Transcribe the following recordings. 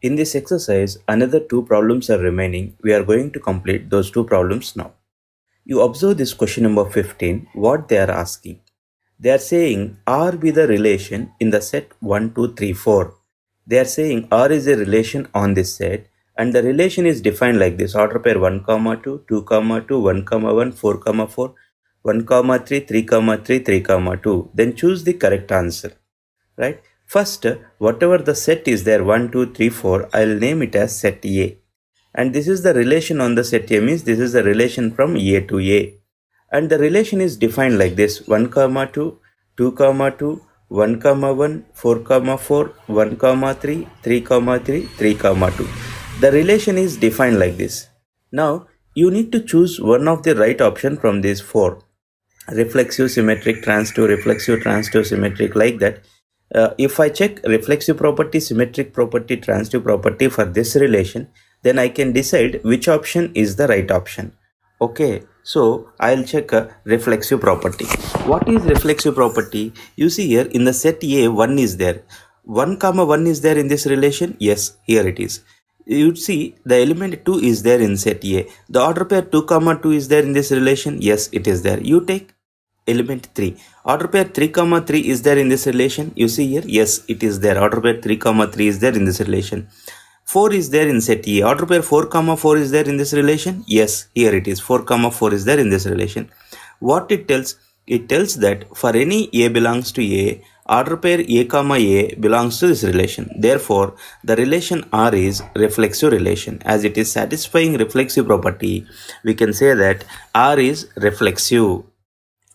In this exercise, another two problems are remaining. We are going to complete those two problems now. You observe this question number 15, what they are asking. They are saying R be the relation in the set 1, 2, 3, 4. They are saying R is a relation on this set and the relation is defined like this. Order pair 1, 2, 2, 2, 1, 1, 4, 4, 1, 3, 3, 3, 3, 2. Then choose the correct answer. Right? First, whatever the set is there, 1, 2, 3, 4, I'll name it as set A. And this is the relation on the set A, means this is the relation from A to A. And the relation is defined like this: 1, 2, 2, 2, 1, 1, 4, 4, 1, 3, 3, 3, 3, 2. The relation is defined like this. Now, you need to choose one of the right option from these four. Reflexive, symmetric, transitive, reflexive, transitive, symmetric, like that. If I check reflexive property, symmetric property, transitive property for this relation, then I can decide which option is the right option. Okay, so I'll check a reflexive property. What is reflexive property? You see here in the set A, 1 is there. 1, 1 is there in this relation? Yes, here it is. You see the element 2 is there in set A. The order pair 2, 2 is there in this relation? Yes, it is there. You take element 3. Order pair 3, 3 is there in this relation? You see here? Yes, it is there. Order pair 3, 3 is there in this relation. 4 is there in set A. Order pair 4, 4 is there in this relation? Yes, here it is. 4, 4 is there in this relation. What it tells? It tells that for any A belongs to A, order pair A, belongs to this relation. Therefore, the relation R is reflexive relation. As it is satisfying reflexive property, we can say that R is reflexive.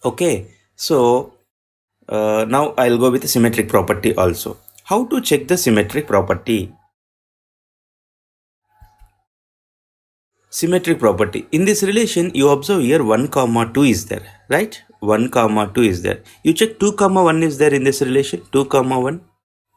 Okay, so now I'll go with the symmetric property also. How to check the symmetric property? Symmetric property. In this relation, you observe here 1, 2 is there, right? 1, 2 is there. You check 2, 1 is there in this relation? 2, 1?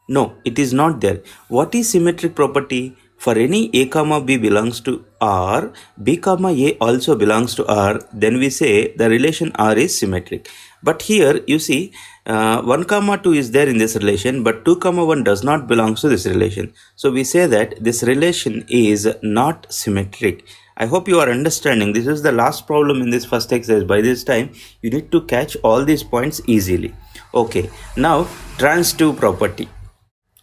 No, it is not there. What is symmetric property? For any A, B belongs to R, B, A also belongs to R, then we say the relation R is symmetric. But here you see 1, 2 is there in this relation, but 2, 1 does not belong to this relation. So we say that this relation is not symmetric. I hope you are understanding. This is the last problem in this first exercise. By this time, you need to catch all these points easily. Okay, now transitive property.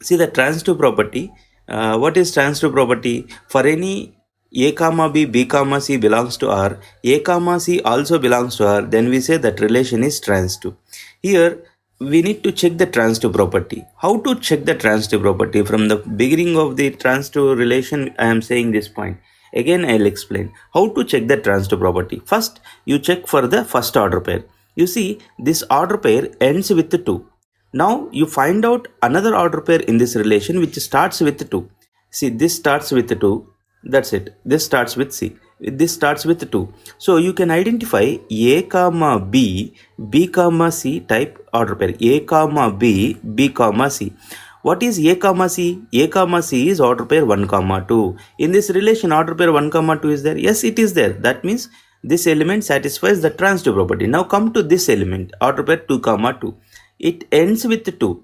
See the transitive property. What is transitive property? For any A, B, B, C belongs to R, A, C also belongs to R, then we say that relation is transitive. Here, we need to check the transitive property. How to check the transitive property? From the beginning of the transitive relation, I am saying this point. Again, I'll explain how to check the transitive property. First, you check for the first order pair. You see, this order pair ends with 2. Now you find out another order pair in this relation which starts with 2. See, this starts with 2. That's it. This starts with C. This starts with 2. So you can identify A, B, B, C type order pair. A, B, B, C. What is A, C? A, C is order pair 1, 2. In this relation, order pair 1, 2 is there? Yes, it is there. That means this element satisfies the transitive property. Now come to this element, order pair 2, 2. It ends with 2.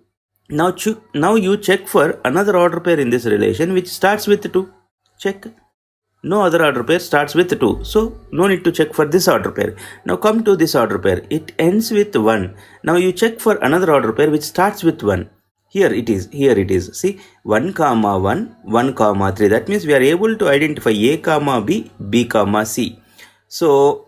Now you check for another order pair in this relation which starts with 2. Check. No other order pair starts with 2. So no need to check for this order pair. Now come to this order pair. It ends with 1. Now you check for another order pair which starts with 1. Here it is. See, 1, 1, 1, 3. That means we are able to identify A, B, B, C. So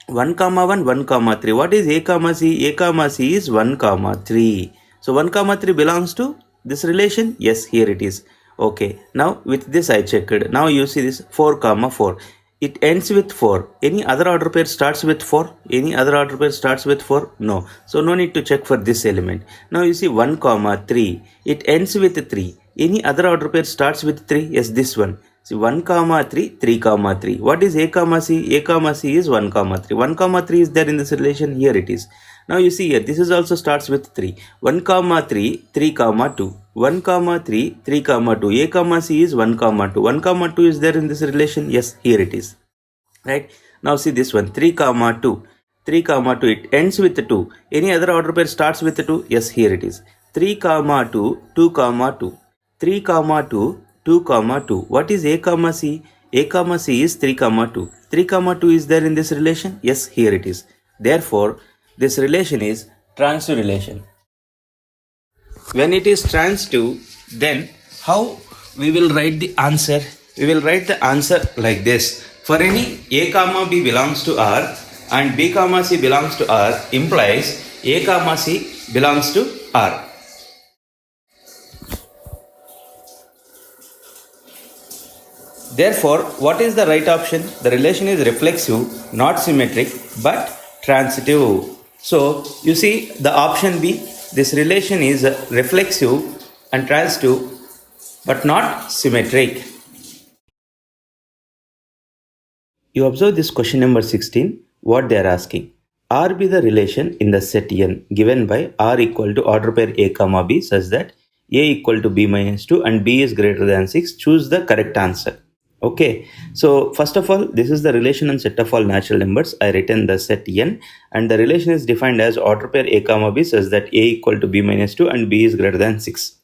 1, 1, 1, 3. What is A, C? A, C is 1, 3. So 1, 3 belongs to this relation? Yes, here it is. Okay, now with this I checked. Now you see this 4, 4. It ends with 4. Any other order pair starts with 4? Any other order pair starts with 4? No. So no need to check for this element. Now you see 1, 3. It ends with 3. Any other order pair starts with 3? Yes, this one. See 1, 3, 3, 3. What is A, C? A, C is 1, 3. 1, 3 is there in this relation. Here it is. Now you see here, this is also starts with 3. 1, 3, 3, 2. 1, 3, 3, 2. A, C is 1, 2. 1, 2 is there in this relation. Yes, here it is. Right. Now see this one, 3, 2. 3, 2. It ends with 2. Any other order pair starts with 2? Yes, here it is. 3, 2, 2, 2. 3, 2, 2, 2 comma 2. What is A comma C? A comma C is 3 comma 2. 3 comma 2 is there in this relation? Yes, here it is. Therefore, this relation is transitive relation. When it is transitive, then how we will write the answer? We will write the answer like this. For any A comma B belongs to R and B comma C belongs to R implies A comma C belongs to R. Therefore, what is the right option? The relation is reflexive, not symmetric, but transitive. So, you see the option B, this relation is reflexive and transitive, but not symmetric. You observe this question number 16, what they are asking. R be the relation in the set N given by R equal to order pair A comma B such that A equal to B minus 2 and B is greater than 6. Choose the correct answer. Okay, so first of all, this is the relation and set of all natural numbers. I written the set N and the relation is defined as order pair A comma B such that A equal to B minus 2 and B is greater than 6.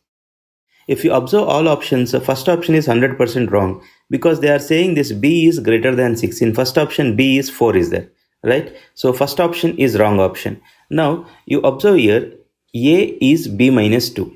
If you observe all options, the first option is 100% wrong because they are saying this B is greater than 6. In first option, B is 4 is there, right? So first option is wrong option. Now you observe here, A is B minus 2.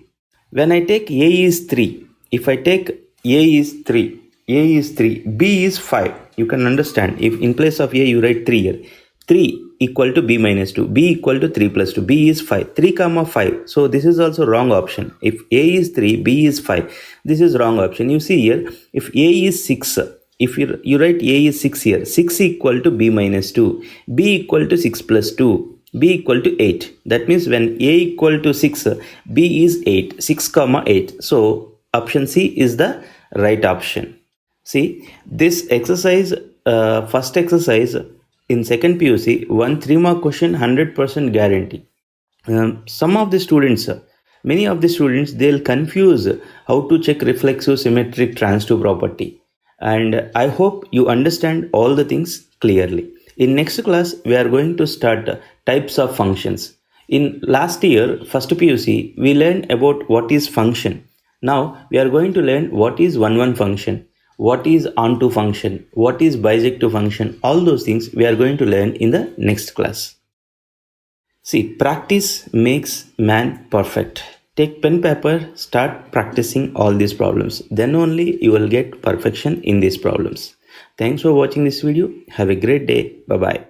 When I take A is 3, if I take A is 3, A is 3, B is 5. You can understand if in place of A you write 3 here. 3 equal to B minus 2, B equal to 3 plus 2, B is 5, 3 comma 5. So this is also wrong option. If A is 3, B is 5, this is wrong option. You see here, if A is 6, if you write A is 6 here, 6 equal to B minus 2, B equal to 6 plus 2, B equal to 8. That means when A equal to 6, B is 8, 6 comma 8. So option C is the right option. See, this exercise, first exercise, in second PUC, one 3-mark question, 100% guarantee. Some of the students, many of the students, they'll confuse how to check reflexive, symmetric, transitive property. And I hope you understand all the things clearly. In next class, we are going to start types of functions. In last year, first PUC, we learned about what is function. Now, we are going to learn what is one-one function, what is onto function, what is bijective function. All those things we are going to learn in the next class. See, practice makes man perfect. Take pen paper, start practicing all these problems. Then only you will get perfection in these problems. Thanks for watching this video. Have a great day. Bye-bye.